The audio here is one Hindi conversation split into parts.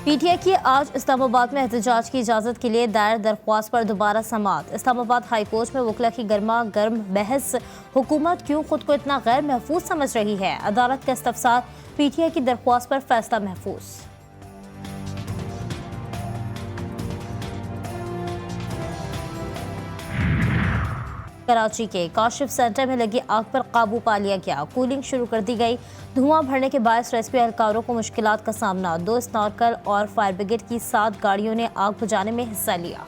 पीटीआई की आज इस्लामाबाद में एहतजाज की इजाज़त के लिए दायर दरख्वास्त पर दोबारा समाअत। इस्लामाबाद हाई कोर्ट में वकला की गर्मा गर्म बहस, हुकूमत क्यों खुद को इतना गैर महफूज समझ रही है, अदालत का इस्तफसार, पीटीआई की दरख्वास्त पर फैसला महफूज। कराची के काशिफ सेंटर में लगी आग पर काबू पा लिया गया, कूलिंग शुरू कर दी गई। धुआं भरने के बायस रेस्क्यू एहलकारों को मुश्किलात का सामना। 2 स्नॉर्कल और फायर ब्रिगेड की 7 गाड़ियों ने आग बुझाने में हिस्सा लिया।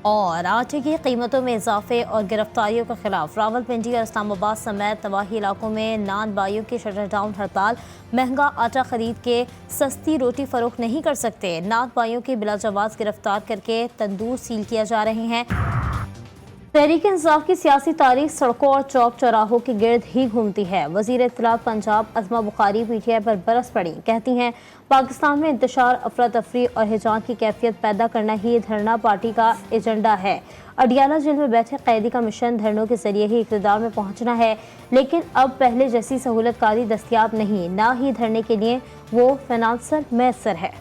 और आटे की कीमतों में इजाफे और गिरफ्तारियों के खिलाफ रावलपिंडी और इस्लामाबाद समेत तबाही इलाकों में नान बाइयों की शटर डाउन हड़ताल। महंगा आटा खरीद के सस्ती रोटी फरोख्त नहीं कर सकते, नान बाइयों की बिलाजवाज गिरफ्तार करके तंदूर सील किया जा रहे हैं। तहरीक इंसाफ की सियासी तारीख सड़कों और चौक चौराहों के गिर्द ही घूमती है। वजीर इत्तलात पंजाब अज़मा बुखारी पीटीआई पर बरस पड़ी, कहती हैं पाकिस्तान में इंतशार, अफरा तफरी और हिजान की कैफियत पैदा करना ही धरना पार्टी का एजेंडा है। अडियाला जेल में बैठे कैदी का मिशन धरनों के जरिए ही इक़्तिदार में पहुंचना है, लेकिन अब पहले जैसी सहूलतकारी दस्तियाब नहीं, ना ही धरने के लिए वो फाइनेंसर मैसर है।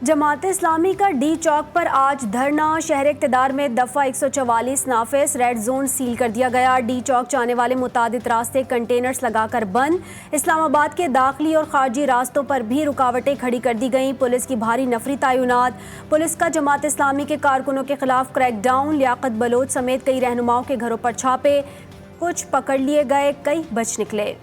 जमात इस्लामी का डी चौक पर आज धरना। शहर इक़्तिदार में दफ़ा 144 नाफिस, रेड जोन सील कर दिया गया। डी चौक जाने वाले मुतादिद रास्ते कंटेनर्स लगाकर बंद। इस्लामाबाद के दाखिली और खारजी रास्तों पर भी रुकावटें खड़ी कर दी गईं। पुलिस की भारी नफरी तैनात। पुलिस का जमात इस्लामी के कारकुनों के खिलाफ क्रैकडाउन। लियाकत बलोच समेत कई रहनुमाओं के घरों पर छापे, कुछ पकड़ लिए गए, कई बच निकले।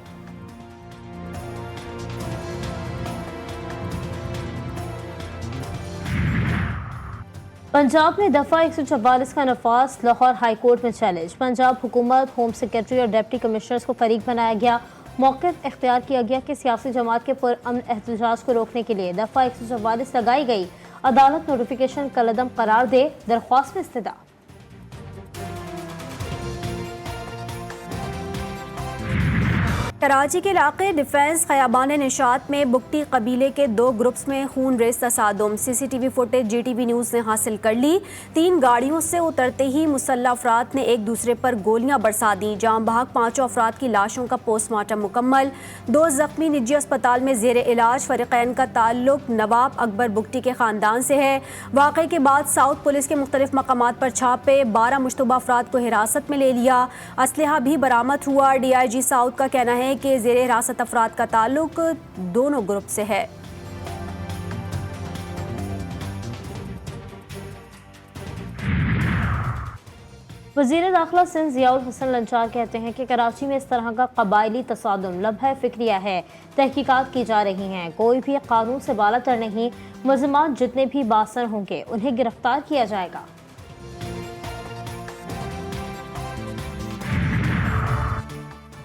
पंजाब में दफ़ा 144 का नफाज, लाहौर हाई कोर्ट में चैलेंज। पंजाब हुकूमत, होम सेक्रेटरी और डिप्टी कमिश्नर्स को फरीक बनाया गया। मौक़िफ़ इख्तियार किया गया कि सियासी जमात के पुरअमन एहतजाज को रोकने के लिए दफ़ा 144 लगाई गई। अदालत नोटिफिकेशन कलअदम करार दे, दरख्वास्त में इस्तदा। कराची के इलाके डिफेंस खयाबान निशात में बुगटी कबीले के 2 ग्रुप्स में खून रेज तसादुम। सीसीटीवी फुटेज जीटीवी न्यूज़ ने हासिल कर ली। 3 गाड़ियों से उतरते ही मुसल्लह अफराद ने एक दूसरे पर गोलियां बरसा दी। जाम बहक 5 अफराद की लाशों का पोस्टमार्टम मुकम्मल। 2 जख्मी निजी अस्पताल में जेर इलाज। फरीकैन का ताल्लुक नवाब अकबर बुगटी के खानदान से है। वाक़े के बाद साउथ पुलिस के मुख्तलिफ मकामात पर छापे, 12 मुश्तबा अफराद को हिरासत में ले लिया। असलहा भी बरामद हुआ। DIG साउथ का कहना है कि ज़ेर हिरासत अफराद का ताल्लुक दोनों ग्रुप से है। वज़ीर दाखिला सिंध ज़ियाउल हसन लंचार कहते हैं कि कराची में इस तरह का कबायली तसादुम लम्हा फ़िक्रिया है, तहकीकात की जा रही हैं, कोई भी कानून से बालातर नहीं। मुल्ज़िमान जितने भी बासर होंगे उन्हें गिरफ्तार किया जाएगा।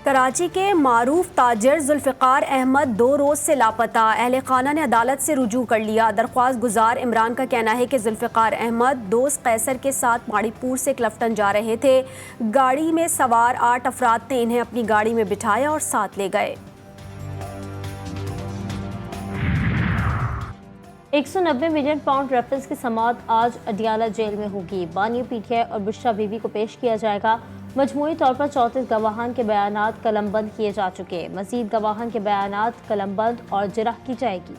कराची के मारूफ ताजिर जुल्फ़िकार अहमद 2 रोज़ से लापता। अहले खाना ने अदालत से रुजू कर लिया। दरख्वास्त गुजार इमरान का कहना है कि जुल्फ़िकार अहमद दोस्त कैसर के साथ माड़ीपुर से क्लफ्टन जा रहे थे। गाड़ी में सवार 8 अफराद ने इन्हें अपनी गाड़ी में बिठाया और साथ ले गए। 190 मिलियन पाउंड रेफरेंस की समाअत आज अडियाला जेल में होगी। बानी पीटीआई और बुशरा बीबी को पेश किया जाएगा। मजमूई तौर पर 34 गवाहान के बयानात कलमबंद किए जा चुके। मजीद गवाहान के बयानात कलमबंद और जिरह की जाएगी।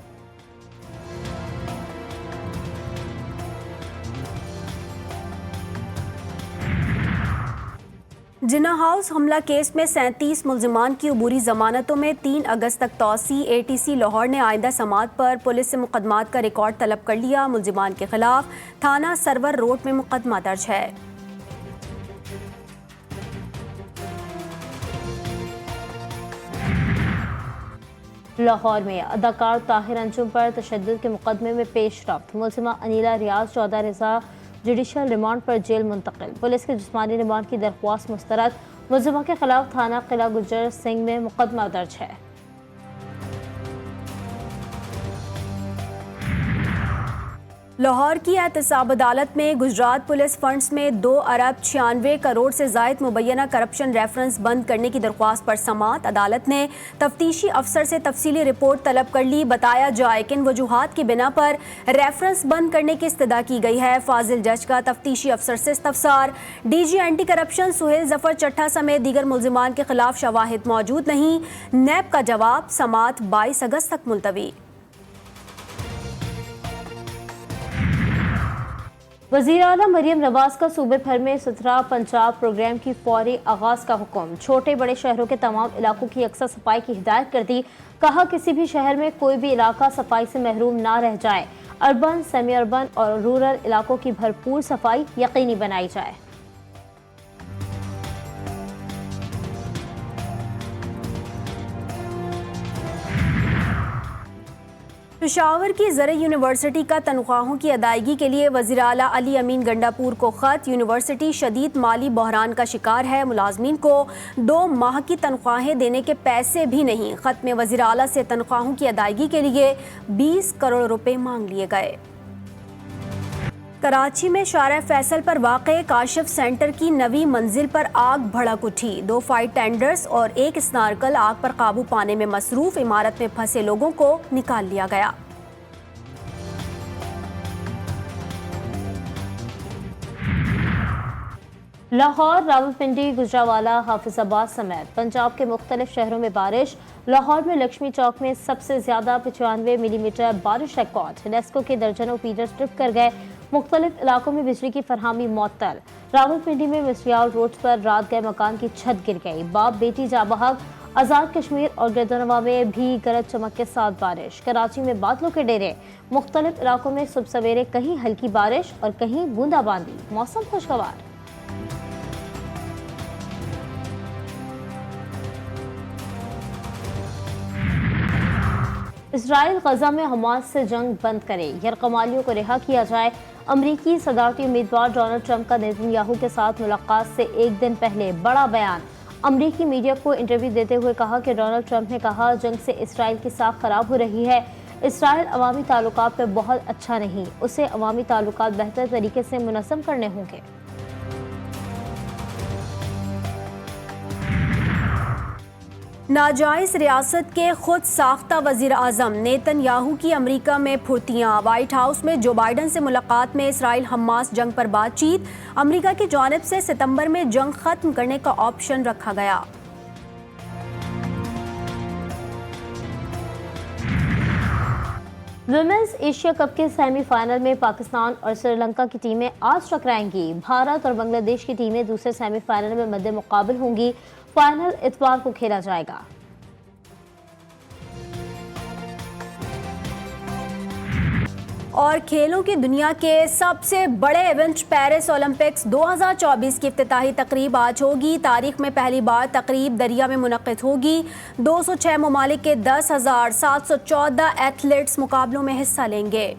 जिन्ना हाउस हमला केस में 37 मुल्जिमान की अबूरी जमानतों में 3 अगस्त तक तौसी। ATC लाहौर ने आइंदा समाअत पर पुलिस से मुकदमात का रिकॉर्ड तलब कर लिया। मुल्जिमान के खिलाफ थाना सरवर रोड में मुकदमा दर्ज है। लाहौर में अदाकार ताहिर अंजुम पर तशद्दुद के मुकदमे में पेशरफ्त। मुल्जिमा अनीला रियाज 14 रज़ा जुडिशल रिमांड पर जेल मुंतकिल। पुलिस के जिस्मानी रिमांड की दरख्वास्त मुस्तरद। मुल्जिमा के खिलाफ थाना किला गुजर सिंह में मुकदमा दर्ज है। लाहौर की एहतसाब अदालत में गुजरात पुलिस फंड्स में 2 अरब 96 करोड़ से जायद मुबैना करप्शन रेफरेंस बंद करने की दरख्वास्त पर समाअत। अदालत ने तफ्तीशी अफसर से तफसीली रिपोर्ट तलब कर ली। बताया जाए कि इन वजूहात की बिना पर रेफरेंस बंद करने की इस्तदा की गई है। फाजिल जज का तफ्तीशी अफसर से इस्तफसार। DG anti corruption Suhail Zafar Chatha समेत दीगर मुल्जिमान के खिलाफ शवाहिद मौजूद नहीं। नैब का जवाब। समाअत 22 अगस्त तक मुलतवी। वज़ीर आला मरियम नवाज का सूबे भर में 17 पंजाब प्रोग्राम की फौरी आगाज का हुक्म। छोटे बड़े शहरों के तमाम इलाकों की अक्सर सफाई की हिदायत कर दी। कहा किसी भी शहर में कोई भी इलाका सफाई से महरूम ना रह जाए। अर्बन, सेमी अर्बन और रूरल इलाकों की भरपूर सफाई यकीनी बनाई जाए। पेशावर की ज़र यूनिवर्सिटी का तनख्वाहों की अदायगी के लिए वज़ीर आला अली अमीन गंडापुर को ख़त। यूनिवर्सिटी शदीद माली बहरान का शिकार है। मुलाजमीन को 2 माह की तनख्वाहें देने के पैसे भी नहीं। ख़त में वज़ीर आला से तनख्वाहों की अदायगी के लिए 20 करोड़ रुपए मांग लिए गए। कराची में शारा फैसल पर वाक़े काशिफ सेंटर की नवी मंजिल पर आग भड़क उठी। 2 फायर टेंडर्स और 1 स्नार्कल आग पर काबू पाने में मसरूफ। इमारत में फंसे लोगों को निकाल लिया गया। लाहौर, रावलपिंडी, गुजरावाला, हाफिजाबाद समेत पंजाब के मुख्तलिफ शहरों में बारिश। लाहौर में लक्ष्मी चौक में सबसे ज्यादा 95 मिलीमीटर बारिश रिकॉर्ड। नेस्को के दर्जनों फीडर ट्रिप कर गए। मुख्तलिफ इलाकों में बिजली की फरहमी मुअत्तल। रावलपिंडी में मिसरियाल रोड पर रात गए मकान की छत गिर गई। बाप बेटी जाबहक। आज़ाद कश्मीर और गिरदनवा में भी गरज चमक के साथ बारिश। कराची में बादलों के डेरे। मुख्तलिफ इलाकों में सुबह सवेरे कहीं हल्की बारिश और कहीं बूंदाबांदी। मौसम खुशगवार। इसराइल गजा में हमास से जंग बंद करे, यरकमालियों को रिहा किया जाए। अमरीकी सदारती उम्मीदवार डोनाल्ड ट्रंप का नेतन्याहू के साथ मुलाकात से एक दिन पहले बड़ा बयान। अमरीकी मीडिया को इंटरव्यू देते हुए कहा कि डोनाल्ड ट्रंप ने कहा जंग से इसराइल की साख खराब हो रही है। इसराइल अवामी ताल्लुकात पर बहुत अच्छा नहीं, उसे अवामी ताल्लुकात बेहतर तरीके से मुनज़्ज़म करने होंगे। नाजायज रियासत के खुद साख्ता वजीर आजम नेतन्याहू की अमरीका में फुर्तियां। व्हाइट हाउस में जो बाइडन से मुलाकात में इसराइल हमास जंग पर बातचीत। अमरीका की जानिब से सितंबर में जंग खत्म करने का ऑप्शन रखा गया। वुमेन्स एशिया कप के सेमीफाइनल में पाकिस्तान और श्रीलंका की टीमें आज टकराएंगी। भारत और बांग्लादेश की टीमें दूसरे सेमीफाइनल में मद्दे मुकाबिल होंगी। फाइनल इतवार को खेला जाएगा। और खेलों की दुनिया के सबसे बड़े इवेंट पेरिस ओलंपिक्स 2024 की इफ्तिताही तकरीब आज होगी। तारीख में पहली बार तकरीब दरिया में मुनक्किद होगी। 206 ममालिक के 10,714 एथलीट्स मुकाबलों में हिस्सा लेंगे।